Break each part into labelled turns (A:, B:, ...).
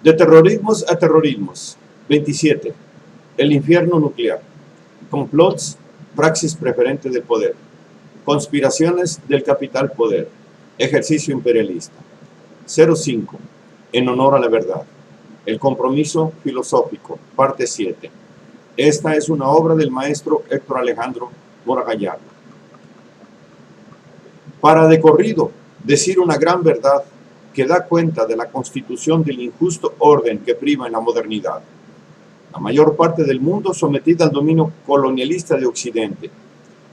A: De terrorismos a terrorismos. 27. El infierno nuclear. Complots, praxis preferente del poder. Conspiraciones del capital poder. Ejercicio imperialista. 05. En honor a la verdad. El compromiso filosófico. Parte 7. Esta es una obra del maestro Héctor Alejandro Mora Gallardo. Para de corrido decir una gran verdad que da cuenta de la constitución del injusto orden que priva en la modernidad. La mayor parte del mundo sometida al dominio colonialista de Occidente.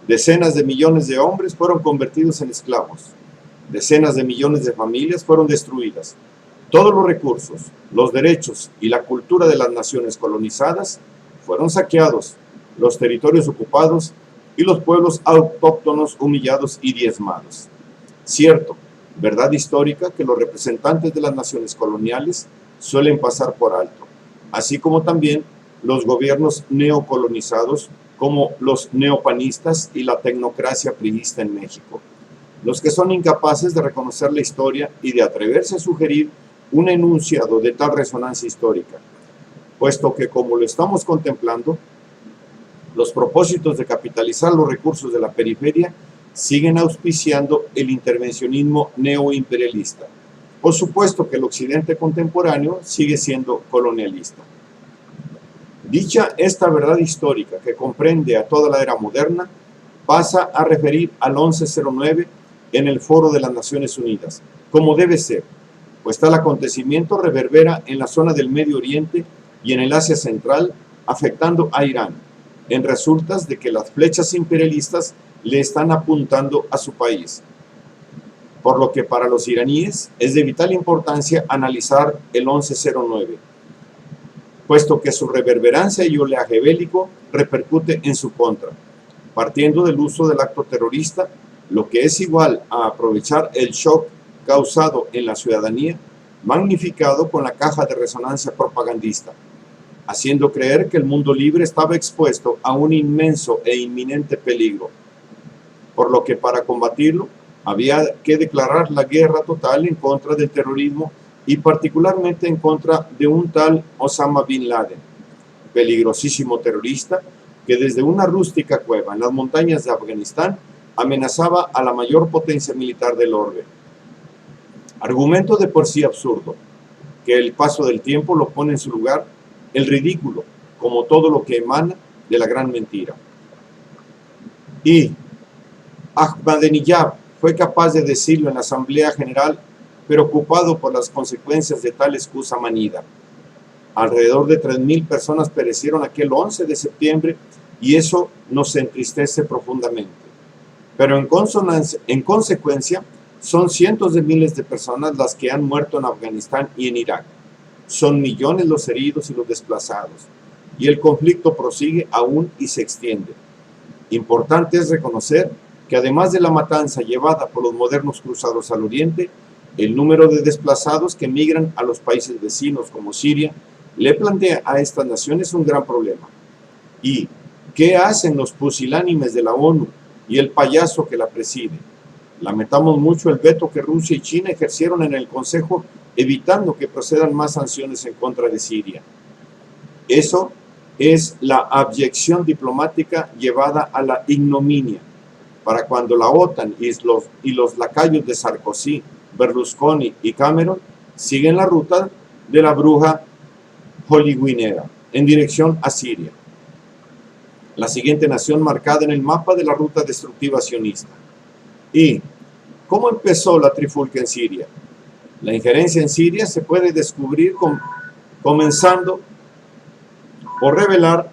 A: Decenas de millones de hombres fueron convertidos en esclavos. Decenas de millones de familias fueron destruidas. Todos los recursos, los derechos y la cultura de las naciones colonizadas fueron saqueados, los territorios ocupados y los pueblos autóctonos humillados y diezmados. Cierto, verdad histórica que los representantes de las naciones coloniales suelen pasar por alto, así como también los gobiernos neocolonizados como los neopanistas y la tecnocracia priista en México, los que son incapaces de reconocer la historia y de atreverse a sugerir un enunciado de tal resonancia histórica, puesto que, como lo estamos contemplando, los propósitos de capitalizar los recursos de la periferia siguen auspiciando el intervencionismo neoimperialista. Por supuesto que el occidente contemporáneo sigue siendo colonialista. Dicha esta verdad histórica que comprende a toda la era moderna, pasa a referir al 1109 en el Foro de las Naciones Unidas, como debe ser, pues tal acontecimiento reverbera en la zona del Medio Oriente y en el Asia Central, afectando a Irán, en resultas de que las flechas imperialistas le están apuntando a su país. Por lo que para los iraníes es de vital importancia analizar el 1109, puesto que su reverberancia y oleaje bélico repercute en su contra, partiendo del uso del acto terrorista, lo que es igual a aprovechar el shock causado en la ciudadanía, magnificado con la caja de resonancia propagandista, haciendo creer que el mundo libre estaba expuesto a un inmenso e inminente peligro, por lo que para combatirlo había que declarar la guerra total en contra del terrorismo y particularmente en contra de un tal Osama Bin Laden, peligrosísimo terrorista que desde una rústica cueva en las montañas de Afganistán amenazaba a la mayor potencia militar del orbe. Argumento de por sí absurdo, que el paso del tiempo lo pone en su lugar el ridículo, como todo lo que emana de la gran mentira. Y Ahmadinejad fue capaz de decirlo en la Asamblea General, preocupado por las consecuencias de tal excusa manida. Alrededor de 3.000 personas perecieron aquel 11 de septiembre y eso nos entristece profundamente. Pero en consecuencia, son cientos de miles de personas las que han muerto en Afganistán y en Irak. Son millones los heridos y los desplazados. Y el conflicto prosigue aún y se extiende. Importante es reconocer que además de la matanza llevada por los modernos cruzados al oriente, el número de desplazados que migran a los países vecinos como Siria le plantea a estas naciones un gran problema. ¿Y qué hacen los pusilánimes de la ONU y el payaso que la preside? Lamentamos mucho el veto que Rusia y China ejercieron en el Consejo, evitando que procedan más sanciones en contra de Siria. Eso es la abyección diplomática llevada a la ignominia, para cuando la OTAN y los lacayos de Sarkozy, Berlusconi y Cameron siguen la ruta de la bruja hollywoodera en dirección a Siria, la siguiente nación marcada en el mapa de la ruta destructiva sionista. ¿Y cómo empezó la trifulca en Siria? La injerencia en Siria se puede descubrir comenzando por revelar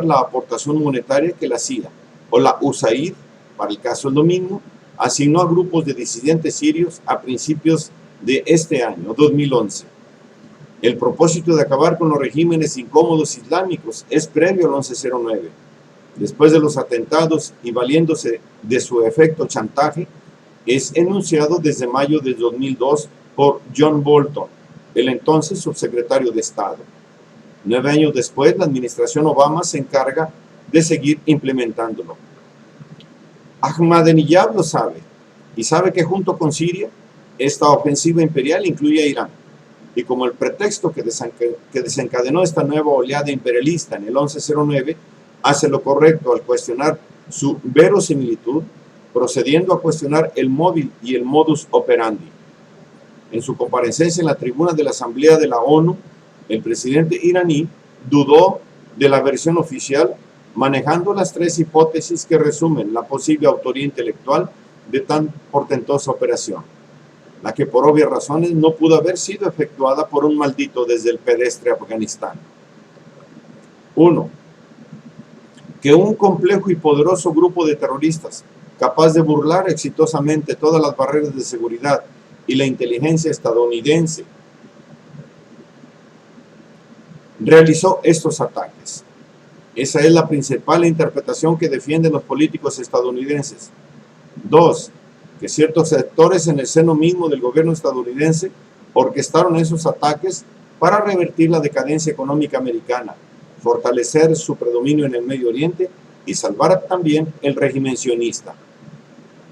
A: la aportación monetaria que la CIA, o la USAID, para el caso es lo mismo, asignó a grupos de disidentes sirios a principios de este año, 2011. El propósito de acabar con los regímenes incómodos islámicos es previo al 1109. Después de los atentados y valiéndose de su efecto chantaje, es enunciado desde mayo de 2002 por John Bolton, el entonces subsecretario de Estado. 9 años después, la administración Obama se encarga de seguir implementándolo. Ahmadinejad lo sabe, y sabe que junto con Siria, esta ofensiva imperial incluye a Irán. Y como el pretexto que desencadenó esta nueva oleada imperialista en el 1109 hace lo correcto al cuestionar su verosimilitud, procediendo a cuestionar el móvil y el modus operandi. En su comparecencia en la tribuna de la Asamblea de la ONU, el presidente iraní dudó de la versión oficial, manejando las tres hipótesis que resumen la posible autoría intelectual de tan portentosa operación, la que por obvias razones no pudo haber sido efectuada por un maldito desde el pedestre Afganistán. 1. Que un complejo y poderoso grupo de terroristas, capaz de burlar exitosamente todas las barreras de seguridad y la inteligencia estadounidense, realizó estos ataques. Esa es la principal interpretación que defienden los políticos estadounidenses. 2. Que ciertos sectores en el seno mismo del gobierno estadounidense orquestaron esos ataques para revertir la decadencia económica americana, fortalecer su predominio en el Medio Oriente y salvar también el régimen sionista.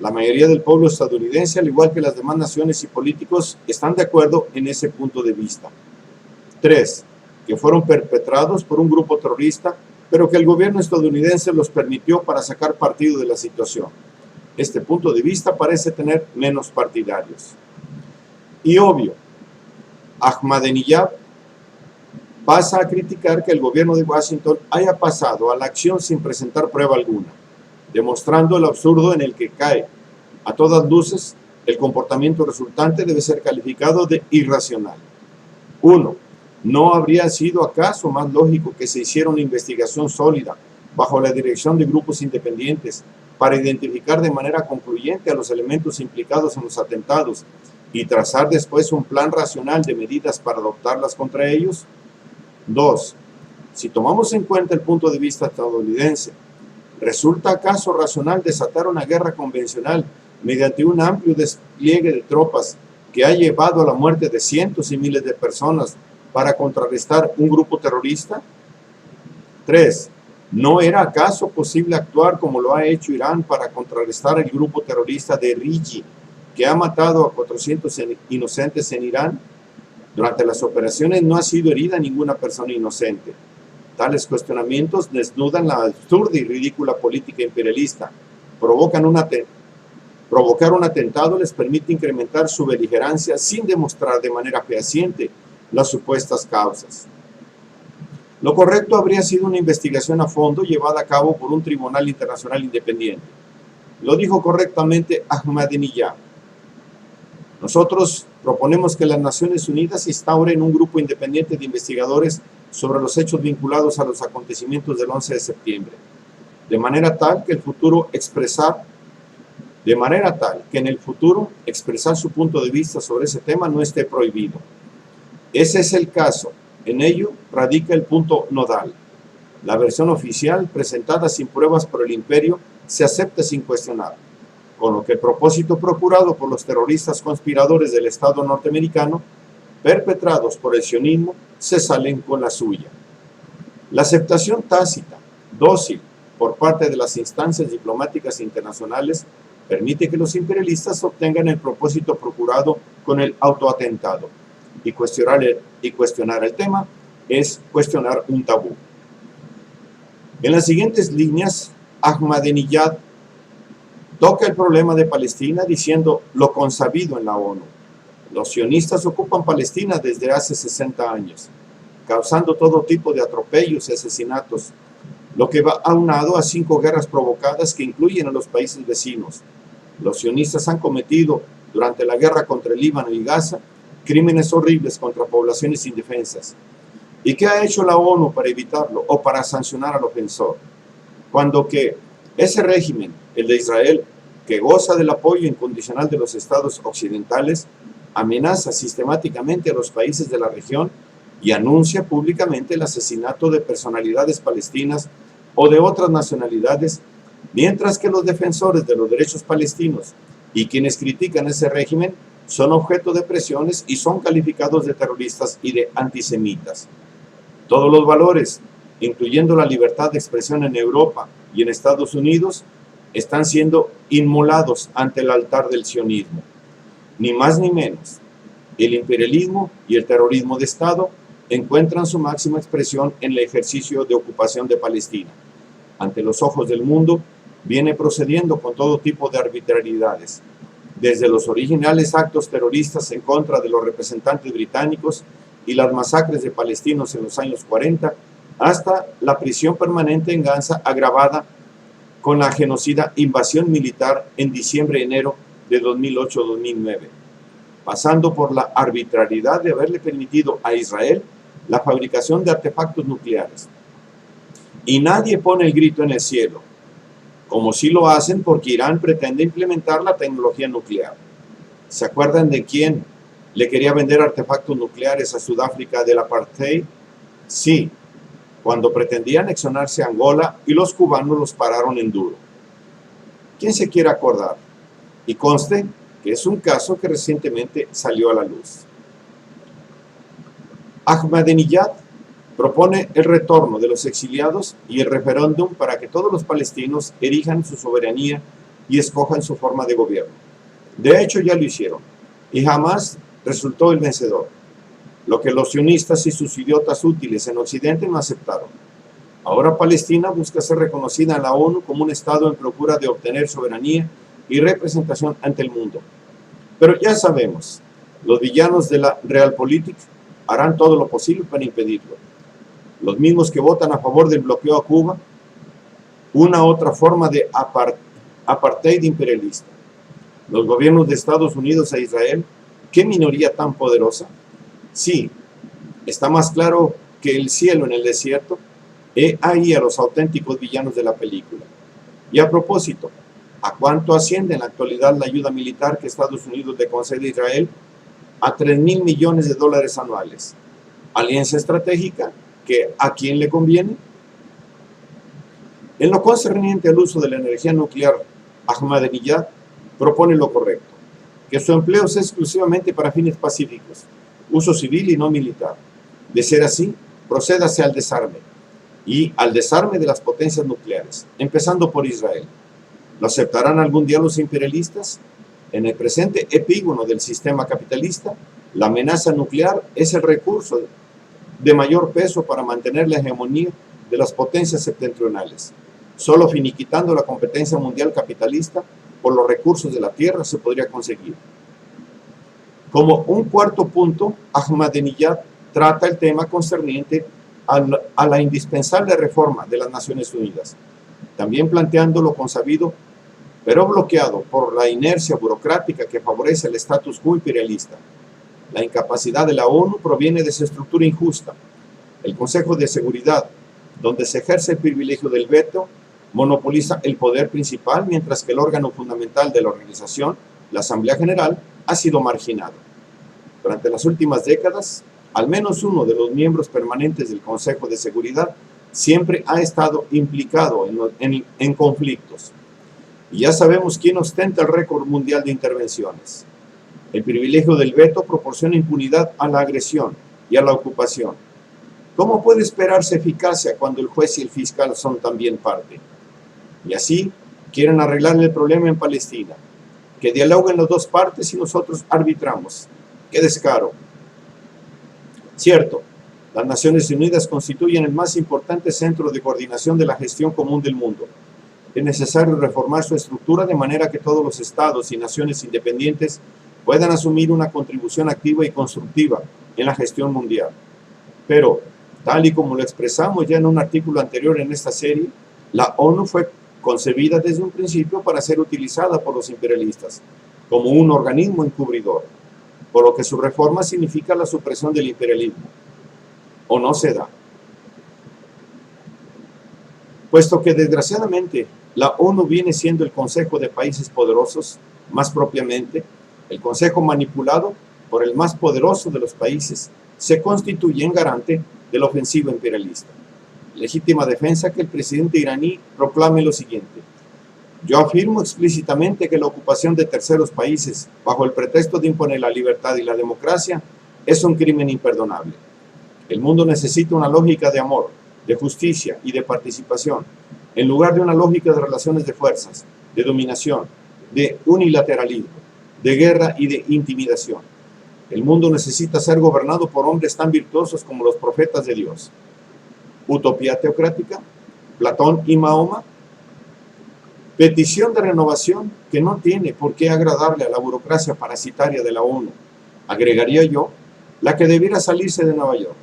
A: La mayoría del pueblo estadounidense, al igual que las demás naciones y políticos, están de acuerdo en ese punto de vista. 3. Que fueron perpetrados por un grupo terrorista, pero que el gobierno estadounidense los permitió para sacar partido de la situación. Este punto de vista parece tener menos partidarios. Y obvio, Ahmadinejad pasa a criticar que el gobierno de Washington haya pasado a la acción sin presentar prueba alguna, demostrando el absurdo en el que cae. A todas luces, el comportamiento resultante debe ser calificado de irracional. 1. ¿No habría sido acaso más lógico que se hiciera una investigación sólida bajo la dirección de grupos independientes para identificar de manera concluyente a los elementos implicados en los atentados y trazar después un plan racional de medidas para adoptarlas contra ellos? 2. Si tomamos en cuenta el punto de vista estadounidense, ¿resulta acaso racional desatar una guerra convencional mediante un amplio despliegue de tropas que ha llevado a la muerte de cientos y miles de personas para contrarrestar un grupo terrorista? 3. ¿No era acaso posible actuar como lo ha hecho Irán para contrarrestar el grupo terrorista de Riji, que ha matado a 400 inocentes en Irán? Durante las operaciones no ha sido herida ninguna persona inocente. Tales cuestionamientos desnudan la absurda y ridícula política imperialista. Provocar un atentado les permite incrementar su beligerancia sin demostrar de manera fehaciente las supuestas causas. Lo correcto habría sido una investigación a fondo llevada a cabo por un tribunal internacional independiente. Lo dijo correctamente Ahmadinejad. Nosotros proponemos que las Naciones Unidas instauren un grupo independiente de investigadores sobre los hechos vinculados a los acontecimientos del 11 de septiembre, de manera tal que en el futuro expresar su punto de vista sobre ese tema no esté prohibido. Ese es el caso. En ello radica el punto nodal. La versión oficial, presentada sin pruebas por el imperio, se acepta sin cuestionar, con lo que el propósito procurado por los terroristas conspiradores del Estado norteamericano, perpetrados por el sionismo, se salen con la suya. La aceptación tácita, dócil, por parte de las instancias diplomáticas internacionales, permite que los imperialistas obtengan el propósito procurado con el autoatentado. Y cuestionar el tema es cuestionar un tabú. En las siguientes líneas, Ahmadinejad toca el problema de Palestina diciendo lo consabido en la ONU. Los sionistas ocupan Palestina desde hace 60 años, causando todo tipo de atropellos y asesinatos, lo que va aunado a 5 guerras provocadas que incluyen a los países vecinos. Los sionistas han cometido, durante la guerra contra el Líbano y Gaza, crímenes horribles contra poblaciones indefensas. ¿Y qué ha hecho la ONU para evitarlo o para sancionar al ofensor? Cuando que ese régimen, el de Israel, que goza del apoyo incondicional de los estados occidentales, amenaza sistemáticamente a los países de la región y anuncia públicamente el asesinato de personalidades palestinas o de otras nacionalidades, mientras que los defensores de los derechos palestinos y quienes critican ese régimen son objeto de presiones y son calificados de terroristas y de antisemitas. Todos los valores, incluyendo la libertad de expresión en Europa y en Estados Unidos, están siendo inmolados ante el altar del sionismo. Ni más ni menos, el imperialismo y el terrorismo de Estado encuentran su máxima expresión en el ejercicio de ocupación de Palestina. Ante los ojos del mundo, viene procediendo con todo tipo de arbitrariedades, desde los originales actos terroristas en contra de los representantes británicos y las masacres de palestinos en los años 40, hasta la prisión permanente en Gaza agravada con la genocida invasión militar en diciembre-enero de 2008-2009, pasando por la arbitrariedad de haberle permitido a Israel la fabricación de artefactos nucleares. Y nadie pone el grito en el cielo, como si lo hacen porque Irán pretende implementar la tecnología nuclear. ¿Se acuerdan de quién le quería vender artefactos nucleares a Sudáfrica del apartheid? Sí, cuando pretendía anexionarse a Angola y los cubanos los pararon en duro. ¿Quién se quiere acordar? Y conste que es un caso que recientemente salió a la luz. Ahmadinejad propone el retorno de los exiliados y el referéndum para que todos los palestinos erijan su soberanía y escojan su forma de gobierno. De hecho, ya lo hicieron, y jamás resultó el vencedor, lo que los sionistas y sus idiotas útiles en Occidente no aceptaron. Ahora Palestina busca ser reconocida en la ONU como un Estado en procura de obtener soberanía y representación ante el mundo. Pero ya sabemos, los villanos de la Realpolitik harán todo lo posible para impedirlo. Los mismos que votan a favor del bloqueo a Cuba, una otra forma de apartheid imperialista. Los gobiernos de Estados Unidos a Israel, ¿qué minoría tan poderosa? Sí, está más claro que el cielo en el desierto. He ahí a los auténticos villanos de la película. Y a propósito, ¿a cuánto asciende en la actualidad la ayuda militar que Estados Unidos le concede a Israel? A $3.000 millones anuales. ¿Alianza estratégica? ¿Que a quién le conviene? En lo concerniente al uso de la energía nuclear, Ahmadinejad propone lo correcto, que su empleo sea exclusivamente para fines pacíficos, uso civil y no militar. De ser así, procédase al desarme, y al desarme de las potencias nucleares, empezando por Israel. ¿Lo aceptarán algún día los imperialistas? En el presente epígono del sistema capitalista, la amenaza nuclear es el recurso de mayor peso para mantener la hegemonía de las potencias septentrionales. Solo finiquitando la competencia mundial capitalista por los recursos de la tierra se podría conseguir. Como un cuarto punto, Ahmadinejad trata el tema concerniente a la indispensable reforma de las Naciones Unidas, también planteando lo consabido, pero bloqueado por la inercia burocrática que favorece el status quo imperialista. La incapacidad de la ONU proviene de su estructura injusta. El Consejo de Seguridad, donde se ejerce el privilegio del veto, monopoliza el poder principal, mientras que el órgano fundamental de la organización, la Asamblea General, ha sido marginado. Durante las últimas décadas, al menos uno de los miembros permanentes del Consejo de Seguridad siempre ha estado implicado en conflictos. Y ya sabemos quién ostenta el récord mundial de intervenciones. El privilegio del veto proporciona impunidad a la agresión y a la ocupación. ¿Cómo puede esperarse eficacia cuando el juez y el fiscal son también parte? Y así quieren arreglar el problema en Palestina. Que dialoguen las dos partes y nosotros arbitramos. ¡Qué descaro! Cierto, las Naciones Unidas constituyen el más importante centro de coordinación de la gestión común del mundo. Es necesario reformar su estructura de manera que todos los estados y naciones independientes puedan asumir una contribución activa y constructiva en la gestión mundial. Pero, tal y como lo expresamos ya en un artículo anterior en esta serie, la ONU fue concebida desde un principio para ser utilizada por los imperialistas como un organismo encubridor, por lo que su reforma significa la supresión del imperialismo. ¿O no se da? Puesto que desgraciadamente la ONU viene siendo el Consejo de Países Poderosos, más propiamente, el Consejo manipulado por el más poderoso de los países, se constituye en garante de la ofensiva imperialista. Legítima defensa que el presidente iraní proclame lo siguiente: yo afirmo explícitamente que la ocupación de terceros países bajo el pretexto de imponer la libertad y la democracia es un crimen imperdonable. El mundo necesita una lógica de amor, de justicia y de participación, en lugar de una lógica de relaciones de fuerzas, de dominación, de unilateralismo, de guerra y de intimidación. El mundo necesita ser gobernado por hombres tan virtuosos como los profetas de Dios. Utopía teocrática, Platón y Mahoma. Petición de renovación que no tiene por qué agradarle a la burocracia parasitaria de la ONU. Agregaría yo, la que debiera salirse de Nueva York,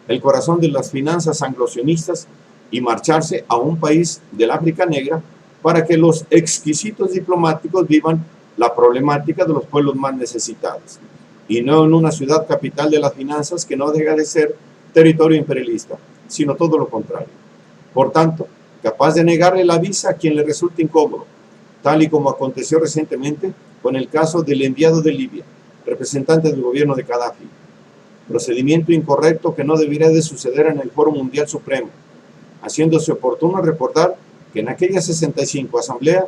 A: el corazón de las finanzas anglosionistas, y marcharse a un país del África Negra para que los exquisitos diplomáticos vivan la problemática de los pueblos más necesitados, y no en una ciudad capital de las finanzas que no deja de ser territorio imperialista, sino todo lo contrario. Por tanto, capaz de negarle la visa a quien le resulte incómodo, tal y como aconteció recientemente con el caso del enviado de Libia, representante del gobierno de Gaddafi. Procedimiento incorrecto que no debería de suceder en el Foro Mundial Supremo, haciéndose oportuno recordar que en aquella 65 asamblea,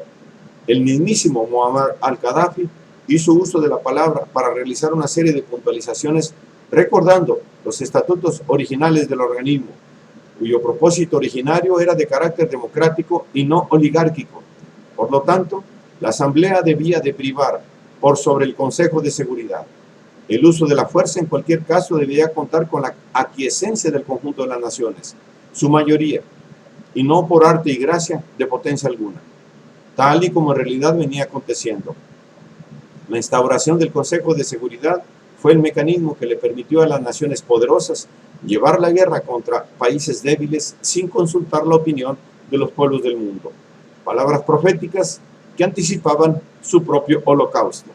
A: el mismísimo Muammar al-Gaddafi hizo uso de la palabra para realizar una serie de puntualizaciones recordando los estatutos originales del organismo, cuyo propósito originario era de carácter democrático y no oligárquico. Por lo tanto, la asamblea debía de privar por sobre el Consejo de Seguridad. El uso de la fuerza en cualquier caso debía contar con la aquiescencia del conjunto de las naciones, su mayoría, y no por arte y gracia de potencia alguna, tal y como en realidad venía aconteciendo. La instauración del Consejo de Seguridad fue el mecanismo que le permitió a las naciones poderosas llevar la guerra contra países débiles sin consultar la opinión de los pueblos del mundo. Palabras proféticas que anticipaban su propio holocausto.